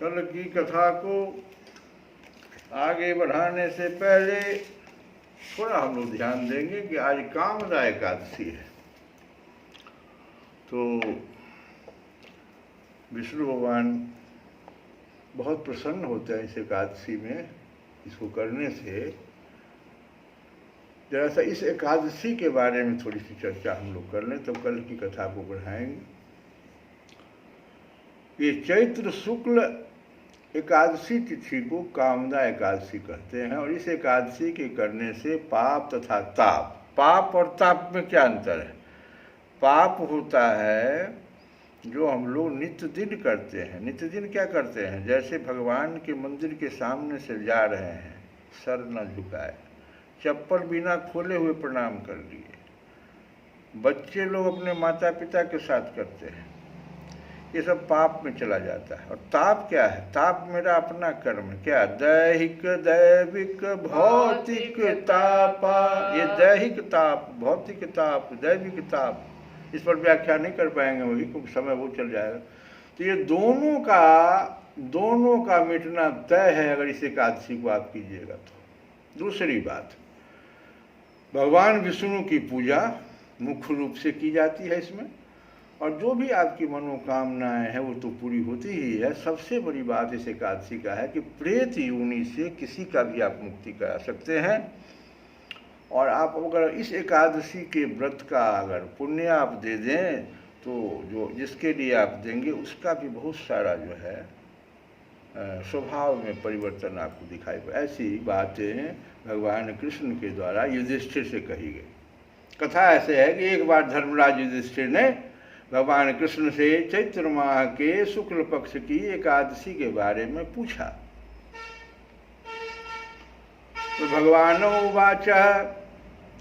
कल की कथा को आगे बढ़ाने से पहले थोड़ा हम लोग ध्यान देंगे कि आज कामदा एकादशी है। तो विष्णु भगवान बहुत प्रसन्न होते हैं इस एकादशी में। इसको करने से जरा सा इस एकादशी के बारे में थोड़ी सी चर्चा हम लोग कर लें, तो कल की कथा को बढ़ाएंगे। ये चैत्र शुक्ल एकादशी तिथि को कामदा एकादशी कहते हैं। और इस एकादशी के करने से पाप तथा ताप, पाप और ताप में क्या अंतर है? पाप होता है जो हम लोग नित्य दिन करते हैं। नित्य दिन क्या करते हैं? जैसे भगवान के मंदिर के सामने से जा रहे हैं, सर न झुकाए, चप्पल बिना खोले हुए प्रणाम कर लिए। बच्चे लोग अपने माता पिता के साथ करते हैं। ये सब पाप में चला जाता है। और ताप क्या है? ताप मेरा अपना कर्म है। क्या? दैहिक दैविक भौतिक तापा। ये दैहिक ताप, भौतिक ताप, दैविक ताप, इस पर व्याख्या नहीं कर पाएंगे वही, क्योंकि समय वो चल जाएगा। तो ये दोनों का मिटना तय है अगर इस एकादशी को आप कीजिएगा तो। दूसरी बात, भगवान विष्णु की पूजा मुख्य रूप से की जाती है इसमें, और जो भी आपकी मनोकामनाएं हैं वो तो पूरी होती ही है। सबसे बड़ी बात इस एकादशी का है कि प्रेत योनि से किसी का भी आप मुक्ति करा सकते हैं। और आप अगर इस एकादशी के व्रत का अगर पुण्य आप दे दें तो जो जिसके लिए आप देंगे उसका भी बहुत सारा जो है स्वभाव में परिवर्तन आपको दिखाई पड़े। ऐसी बातें भगवान कृष्ण के द्वारा युधिष्ठिर से कही गई। कथा ऐसे है कि एक बार धर्मराज युधिष्ठिर ने भगवान कृष्ण से चैत्र माह के शुक्ल पक्ष की एकादशी के बारे में पूछा। तो भगवान उवाच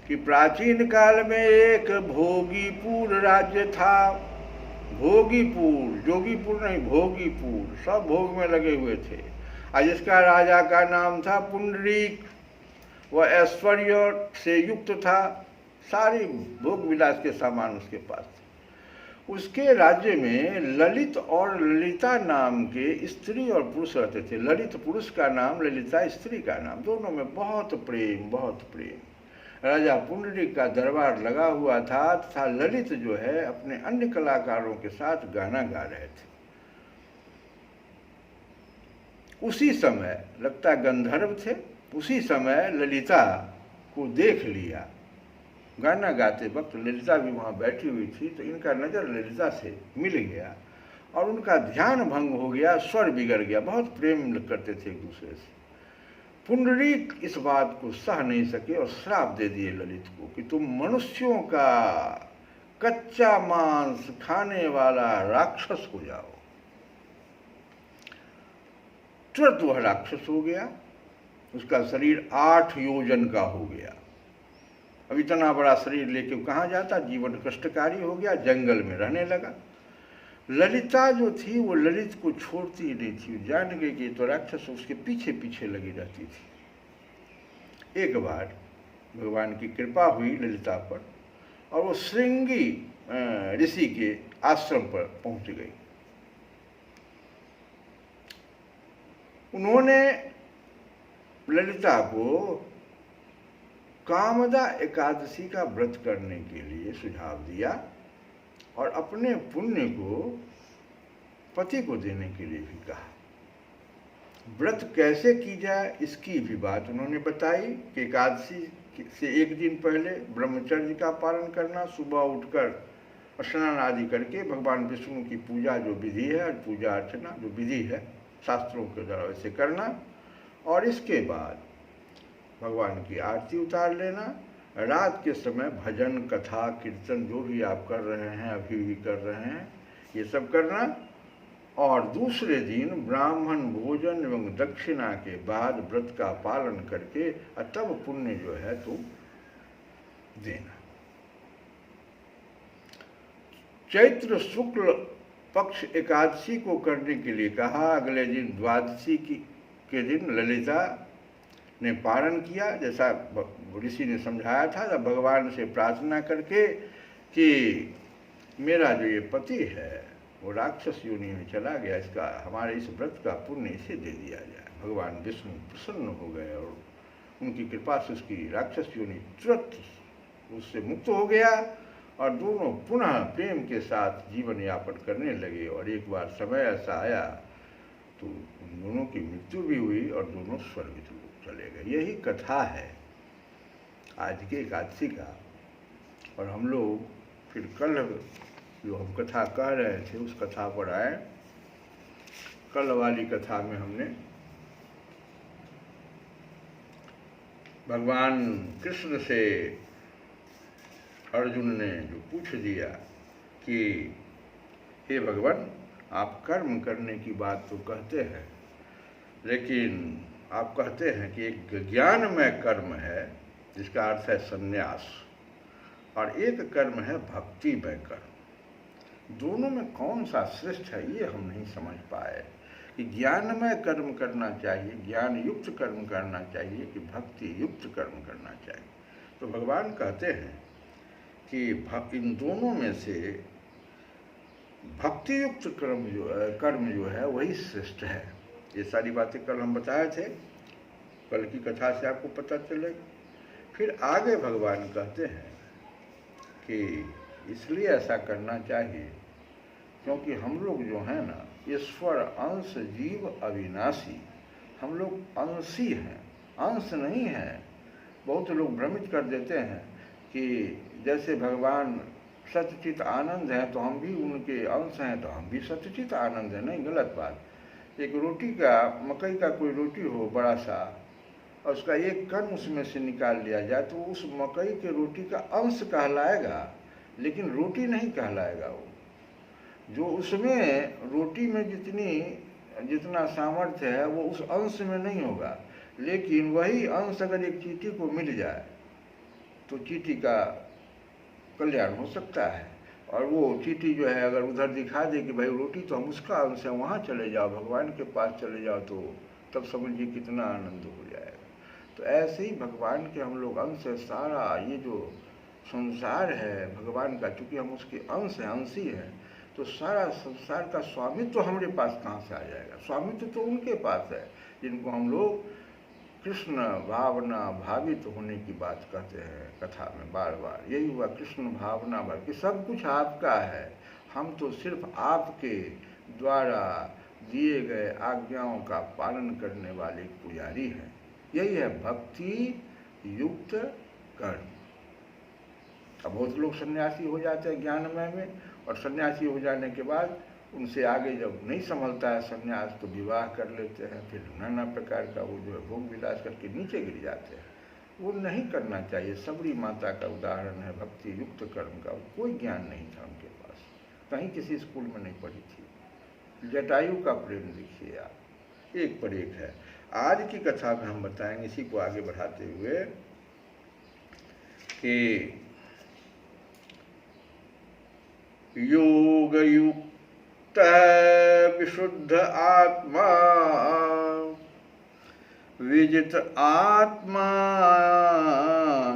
कि प्राचीन काल में एक भोगीपुर राज्य था। भोगीपुर, जोगीपुर नहीं, भोगीपुर, सब भोग में लगे हुए थे। आज इसका राजा का नाम था पुंडरीक। वह ऐश्वर्य से युक्त था, सारी भोग विलास के सामान उसके पास थे। उसके राज्य में ललित और ललिता नाम के स्त्री और पुरुष रहते थे। ललित पुरुष का नाम, ललिता स्त्री का नाम, दोनों में बहुत प्रेम, बहुत प्रेम। राजा पुंडरीक का दरबार लगा हुआ था तथा ललित जो है अपने अन्य कलाकारों के साथ गाना गा रहे थे। उसी समय, लगता गंधर्व थे, उसी समय ललिता को देख लिया। गाना गाते वक्त ललिता भी वहाँ बैठी हुई थी, तो इनका नज़र ललिता से मिल गया और उनका ध्यान भंग हो गया, स्वर बिगड़ गया। बहुत प्रेम करते थे एक दूसरे से। पुंडरीक इस बात को सह नहीं सके और श्राप दे दिए ललित को कि तुम मनुष्यों का कच्चा मांस खाने वाला राक्षस हो जाओ। तुरंत वह राक्षस हो गया। उसका शरीर 8 योजन का हो गया। अब इतना बड़ा शरीर लेके कहाँ जाता? जीवन कष्टकारी हो गया, जंगल में रहने लगा। ललिता जो थी वो ललित को छोड़ती नहीं थी। जान गई कि तो राक्षस उसके पीछे पीछे लगी रहती थी। एक बार भगवान की कृपा हुई ललिता पर और वो श्रृंगी ऋषि के आश्रम पर पहुंच गई। उन्होंने ललिता को कामदा एकादशी का व्रत करने के लिए सुझाव दिया और अपने पुण्य को पति को देने के लिए भी कहा। व्रत कैसे की जाए इसकी भी बात उन्होंने बताई कि एकादशी से एक दिन पहले ब्रह्मचर्य का पालन करना, सुबह उठकर स्नान आदि करके भगवान विष्णु की पूजा जो विधि है, पूजा अर्चना जो विधि है शास्त्रों के द्वारा वैसे करना, और इसके बाद भगवान की आरती उतार लेना। रात के समय भजन, कथा, कीर्तन जो भी आप कर रहे हैं, अभी भी कर रहे हैं, ये सब करना। और दूसरे दिन ब्राह्मण भोजन एवं दक्षिणा के बाद व्रत का पालन करके तब पुण्य जो है तो देना। चैत्र शुक्ल पक्ष एकादशी को करने के लिए कहा। अगले दिन द्वादशी के दिन ललिता ने पारण किया, जैसा ऋषि ने समझाया था। तब भगवान से प्रार्थना करके कि मेरा जो ये पति है वो राक्षस योनि में चला गया, इसका हमारे इस व्रत का पुण्य इसे दे दिया जाए। भगवान विष्णु प्रसन्न हो गए और उनकी कृपा से उसकी राक्षस योनि तुरंत उससे मुक्त हो गया और दोनों पुनः प्रेम के साथ जीवन यापन करने लगे। और एक बार समय ऐसा आया तो उन दोनों की मृत्यु भी हुई और दोनों स्वर्ग चले गए। यही कथा है आज के एकादशी का। और हम लोग फिर कल जो हम कथा कह रहे थे उस कथा पर आए। कल वाली कथा में हमने भगवान कृष्ण से अर्जुन ने जो पूछ दिया कि हे भगवान, आप कर्म करने की बात तो कहते हैं, लेकिन आप कहते हैं कि एक ज्ञानमय कर्म है जिसका अर्थ है संन्यास, और एक कर्म है भक्तिमय कर्म। दोनों में कौन सा श्रेष्ठ है ये हम नहीं समझ पाए कि ज्ञानमय कर्म करना चाहिए, ज्ञान युक्त कर्म करना चाहिए कि भक्ति युक्त कर्म करना चाहिए। तो भगवान कहते हैं कि इन दोनों में से भक्ति युक्त कर्म जो है वही श्रेष्ठ है। ये सारी बातें कल हम बताए थे, कल की कथा से आपको पता चलेगा। फिर आगे भगवान कहते हैं कि इसलिए ऐसा करना चाहिए क्योंकि हम लोग जो है ना, ईश्वर अंश जीव अविनाशी, हम लोग अंशी हैं, अंश नहीं है। बहुत लोग भ्रमित कर देते हैं कि जैसे भगवान सच्चित आनंद है तो हम भी उनके अंश हैं, तो हम भी सच्चित आनंद है। नहीं, गलत बात। एक रोटी का, मकई का कोई रोटी हो बड़ा सा, और उसका एक कण उसमें से निकाल लिया जाए तो उस मकई के रोटी का अंश कहलाएगा, लेकिन रोटी नहीं कहलाएगा। वो जो उसमें रोटी में जितना सामर्थ्य है वो उस अंश में नहीं होगा। लेकिन वही अंश अगर एक चींटी को मिल जाए तो चींटी का कल्याण हो सकता है। और वो चींटी जो है अगर उधर दिखा दे कि भाई रोटी तो हम उसका अंश है, वहाँ चले जाओ, भगवान के पास चले जाओ, तो तब समझिए कितना आनंद हो जाएगा। तो ऐसे ही भगवान के हम लोग अंश है। सारा ये जो संसार है भगवान का, चूँकि हम उसके अंश हैं, अंशी हैं, तो सारा संसार का स्वामित्व तो हमारे पास कहाँ से आ जाएगा? स्वामित्व तो उनके पास है जिनको हम लोग कृष्ण भावना भावित होने की बात कहते हैं कथा में बार बार। यही हुआ, कृष्ण भावना भाव कि सब कुछ आपका है, हम तो सिर्फ आपके द्वारा दिए गए आज्ञाओं का पालन करने वाले पुजारी हैं। यही है भक्ति युक्त कर्म। अब बहुत लोग सन्यासी हो जाते हैं ज्ञानमय में, और सन्यासी हो जाने के बाद उनसे आगे जब नहीं संभलता है सन्यास तो विवाह कर लेते हैं, फिर नाना प्रकार का वो जो है भोग विलास करके नीचे गिर जाते हैं। वो नहीं करना चाहिए। सबरी माता का उदाहरण है भक्ति युक्त कर्म का। कोई ज्ञान नहीं था उनके पास, कहीं किसी स्कूल में नहीं पढ़ी थी। जटायु का प्रेम देखिए आप, एक पर एक है। आज की कथा में हम बताएंगे, इसी को आगे बढ़ाते हुए, कि योग युक्त विशुद्ध आत्मा विजित आत्मा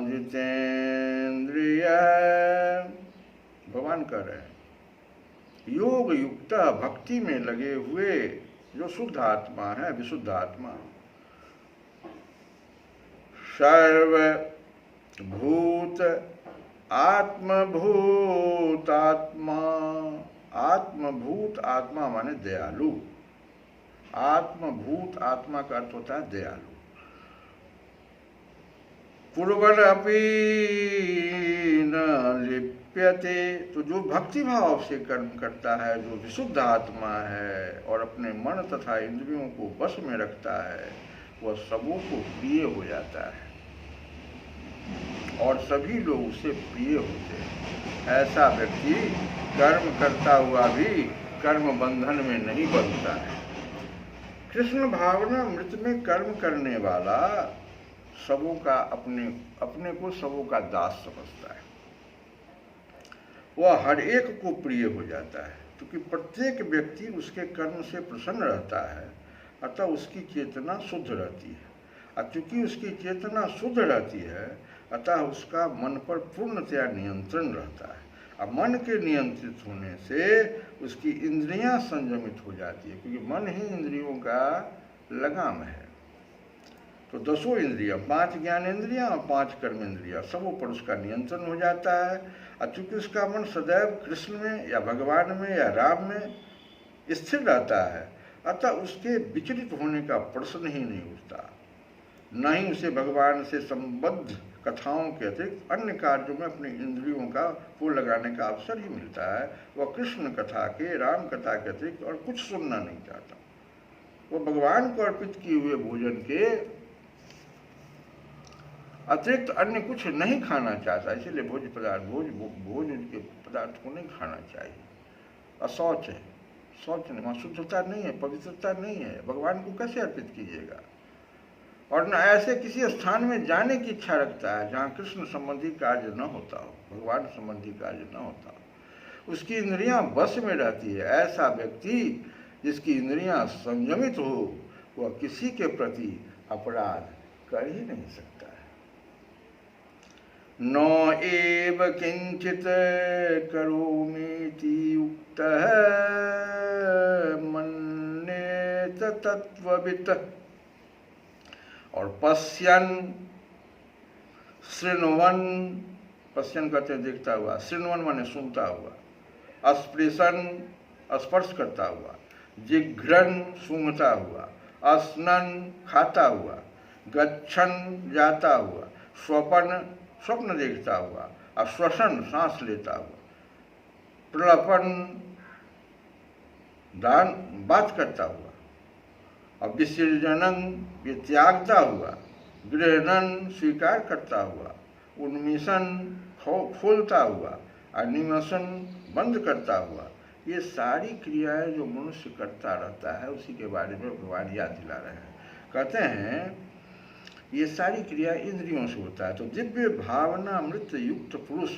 जितेंद्रिय। भगवान कह रहे हैं योग युक्त, भक्ति में लगे हुए जो शुद्ध आत्मा है, विशुद्ध आत्मा, सर्वभूत आत्मभूत आत्मा। आत्मभूत आत्मा माने दयालु। आत्मभूत आत्मा का अर्थ होता है दयालु। कुर्वन् अपि न लिप्यते, तो जो भक्ति भाव से कर्म करता है, जो विशुद्ध आत्मा है और अपने मन तथा इंद्रियों को वश में रखता है, वह सबों को प्रिय हो जाता है और सभी लोग उससे प्रिय होते हैं। ऐसा व्यक्ति कर्म करता हुआ भी कर्म बंधन में नहीं बंधता है। कृष्ण भावना मृत में कर्म करने वाला सबों का अपने को सबों का दास समझता है। वह हर एक को प्रिय हो जाता है क्योंकि प्रत्येक व्यक्ति उसके कर्म से प्रसन्न रहता है, अतः उसकी चेतना शुद्ध रहती है। और चूंकि उसकी चेतना शुद्ध रहती है अतः उसका मन पर पूर्णतया नियंत्रण रहता है। अब मन के नियंत्रित होने से उसकी इंद्रियां संयमित हो जाती है, क्योंकि मन ही इंद्रियों का लगाम है। तो 10 इंद्रियां, 5 ज्ञान इंद्रियां और 5 कर्म इंद्रियां, सब ऊपर उसका नियंत्रण हो जाता है। और चूंकि उसका मन सदैव कृष्ण में या भगवान में या राम में स्थिर रहता है, अतः उसके विचलित होने का प्रश्न ही नहीं उठता। न ही उसे भगवान से संबद्ध कथाओं के अतिरिक्त अन्य कार्यों में अपनी इंद्रियों को लगाने का अवसर ही मिलता है। वह कृष्ण कथा के, राम कथा के अतिरिक्त और कुछ सुनना नहीं चाहता। वह भगवान को अर्पित किए हुए भोजन के अतिरिक्त अन्य कुछ नहीं खाना चाहता। इसीलिए भोज के पदार्थ को नहीं खाना चाहिए। अशौच है, शौच नहीं, वहाँ शुद्धता नहीं है, पवित्रता नहीं है, भगवान को कैसे अर्पित कीजिएगा। और न ऐसे किसी स्थान में जाने की इच्छा रखता है जहाँ कृष्ण संबंधी कार्य न होता हो, भगवान संबंधी कार्य न होता हो। उसकी इंद्रियां वश में रहती है। ऐसा व्यक्ति जिसकी इंद्रियां संयमित हो, वह किसी के प्रति अपराध कर ही नहीं सकता है। न एव किंचित करोमीति उक्तः मन्येत तत्त्ववित्। और पश्यन, शृण्वन, पश्यन कहते हैं देखता हुआ, शृण्वन माने सुनता हुआ, स्पृशन स्पर्श करता हुआ, जिघ्रन सूंघता हुआ, अस्नन खाता हुआ, गच्छन जाता हुआ, स्वपन स्वप्न देखता हुआ, श्वसन सांस लेता हुआ, प्रलपन दान बात करता हुआ, और विसर्जनन ये त्यागता हुआ, गृहणन स्वीकार करता हुआ, उन्मिशन खोलता हुआ, अनिमशन बंद करता हुआ, ये सारी क्रियाएं जो मनुष्य करता रहता है, उसी के बारे में भगवान याद दिला रहे हैं। कहते हैं ये सारी क्रिया इंद्रियों से होता है। तो दिव्य भावना अमृत युक्त पुरुष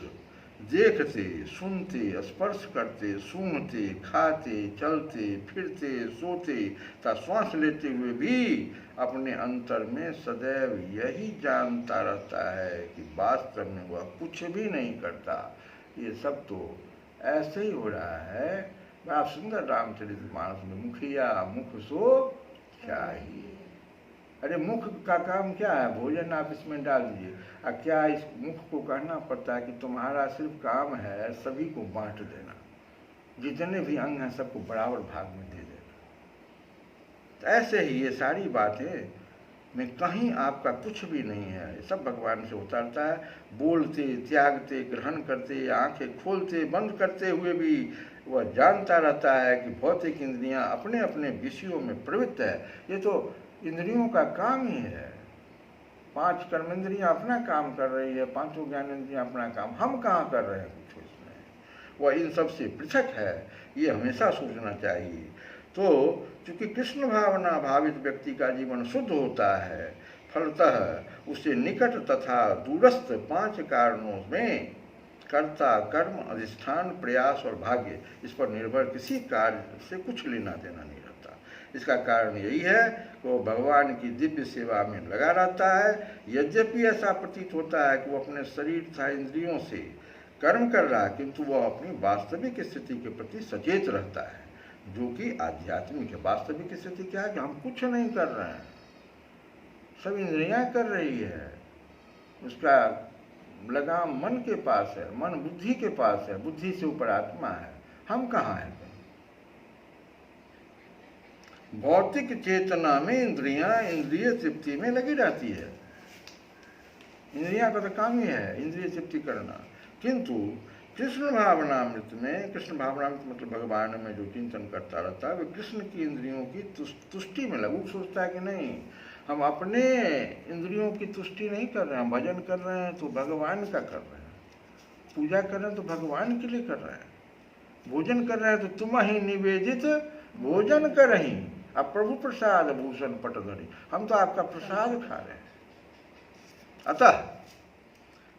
देखते, सुनते, स्पर्श करते, सूंघते, खाते, चलते, फिरते, सोते तथा श्वास लेते हुए भी अपने अंतर में सदैव यही जानता रहता है कि वास्तव में वह कुछ भी नहीं करता। ये सब तो ऐसे ही हो रहा है। बड़ा सुंदर रामचरितमानस में मुखिया मुख सो चाहिए। अरे मुख का काम क्या है? भोजन आप इसमें डाल दीजिए। क्या इस मुख को कहना पड़ता है कि तुम्हारा सिर्फ काम है सभी को बांट देना, जितने भी अंग हैं सबको बराबर भाग में दे देना। तो ऐसे ही ये सारी बातें में कहीं आपका कुछ भी नहीं है, सब भगवान से उतरता है। बोलते, त्यागते, ग्रहण करते, आंखें खोलते बंद करते हुए भी वह जानता रहता है कि भौतिक इंद्रियां अपने अपने विषयों में प्रवृत्त है। ये तो इंद्रियों का काम ही है। 5 कर्मेंद्रियां अपना काम कर रही है, 5 ज्ञानेंद्रियां अपना काम। हम कहाँ कर रहे हैं कुछ इसमें? वह इन सब से पृथक है, ये हमेशा सोचना चाहिए। तो चूंकि कृष्ण भावना भावित व्यक्ति का जीवन शुद्ध होता है, फलतः उसे निकट तथा दूरस्थ 5 कारणों में कर्ता, कर्म, अधिष्ठान, प्रयास और भाग्य, इस पर निर्भर किसी कार्य से कुछ लेना देना नहीं रहता। इसका कारण यही है कि वो भगवान की दिव्य सेवा में लगा रहता है। यद्यपि ऐसा प्रतीत होता है कि वो अपने शरीर तथा इंद्रियों से कर्म कर रहा है, किंतु वह अपनी वास्तविक स्थिति के प्रति सचेत रहता है, जो कि आध्यात्मिक है। वास्तविक स्थिति क्या है कि हम कुछ नहीं कर रहे हैं, सब इंद्रियां कर रही है। उसका लगाम मन के पास है, मन बुद्धि के पास है, बुद्धि से ऊपर आत्मा है। हम कहाँ हैं? भौतिक चेतना में इंद्रियां इंद्रिय तृप्ति में लगी रहती है। इंद्रियां का तो काम ही है इंद्रिय तृप्ति करना। किंतु कृष्ण भावनामृत में, कृष्ण भावनामृत मतलब भगवान में जो चिंतन करता रहता है, वे कृष्ण की इंद्रियों की तुष्टि में लगू। सोचता है कि नहीं, हम अपने इंद्रियों की तुष्टि नहीं कर रहे हैं, भजन कर रहे हैं तो भगवान का कर रहे हैं, पूजा कर रहे हैं तो भगवान के लिए कर रहे हैं, भोजन कर रहे हैं तो तुम ही निवेदित भोजन कर रही, अब प्रभु प्रसाद भूषण पटधरी, हम तो आपका प्रसाद खा रहे हैं। अतः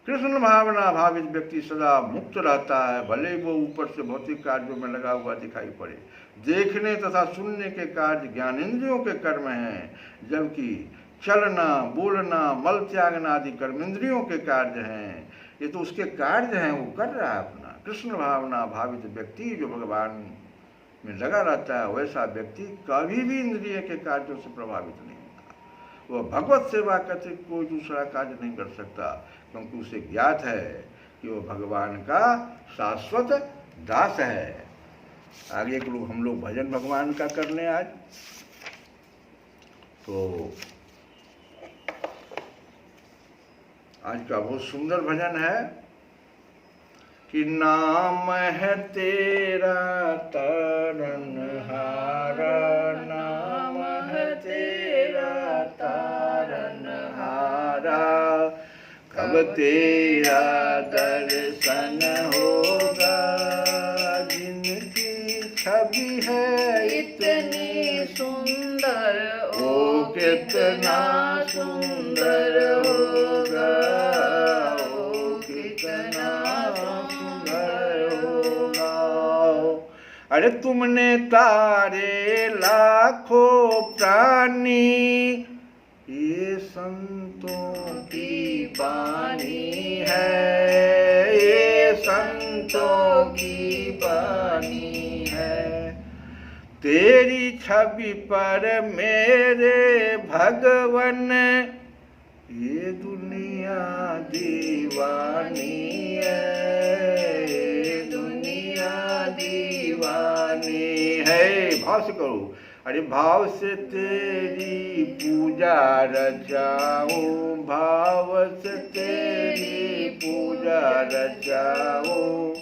कृष्ण भावना भावित व्यक्ति सदा मुक्त रहता है, भले वो ऊपर से भौतिक कार्यों में लगा हुआ दिखाई पड़े। देखने तथा सुनने के कार्य ज्ञानेंद्रियों के कर्म हैं, जबकि चलना, बोलना, मल त्यागना आदि कर्मेंद्रियों के कार्य हैं। ये तो उसके कार्य हैं, वो कर रहा है अपना। कृष्ण भावना भावित व्यक्ति जो भगवान में लगा रहता है, वैसा व्यक्ति कभी भी इंद्रिय के कार्यों से प्रभावित नहीं होता। वह भगवत सेवा करते कोई दूसरा कार्य नहीं कर सकता, क्योंकि उसे ज्ञात है कि वह भगवान का शाश्वत दास है। आगे हम लोग भजन भगवान का करने आज। तो आज का बहुत सुंदर भजन है कि नाम है तेरा तारनहारा, नाम है तेरा तारनहारा, कब तेरा दर्शन होगा, जिनकी छवि है इतनी सुंदर, ओ कितना सुंदर होगा, ओ कितना सुंदर होगा। अरे तुमने तारे लाखों प्राणी, ये संतों की बानी है, ये संतों की बानी है। तेरी छवि पर मेरे भगवन, ये दुनिया दीवानी है, ये दुनिया दीवानी है। भाव से करो, अरे भाव से तेरी पूजा रचाऊं, भाव से तेरी पूजा रचाऊं,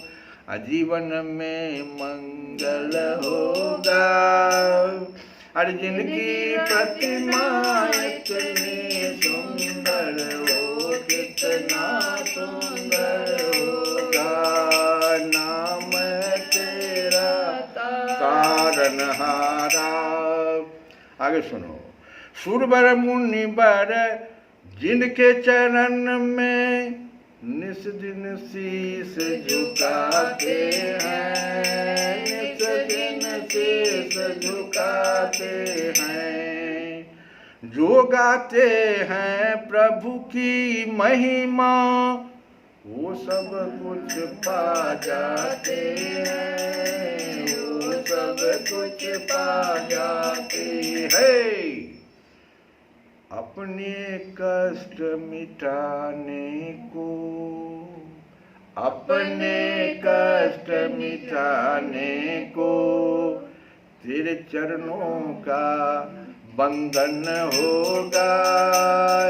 जीवन में मंगल होगा। अरे जिनकी प्रतिमा इतनी सुंदर हो, कितना सुंदर होगा, नाम तेरा तारनहारा। आगे सुनो, सुरवर मुनिवर जिनके चरण में निस दिन शीस झुकाते हैं, निस दिन शीस झुकाते हैं, जो गाते हैं प्रभु की महिमा, वो सब कुछ पा जाते हैं, वो सब कुछ पा जाते हैं। अपने कष्ट मिटाने को, अपने कष्ट मिटाने को, तेरे चरणों का बंधन होगा।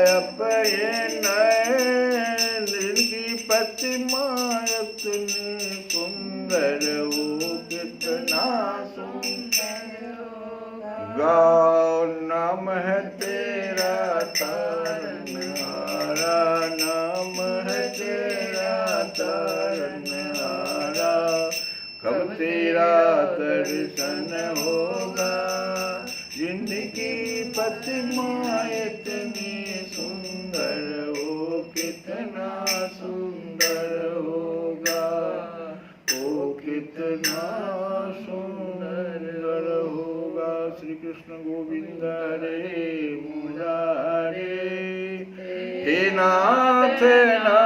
अपने नयन की प्रतिमा इतनी सुंदर हो, कितना सुंदर होगा, नाम है तेरा तारनहारा, नाम है तेरा तारनहारा, कब तेरा दर्शन होगा, जिनकी प्रतिमा इतनी सुंदर हो, कितना सुंदर होगा, ओ कितना सुंदर होगा। श्री कृष्ण गोविंद हरे मुरारे, हे नाथ ना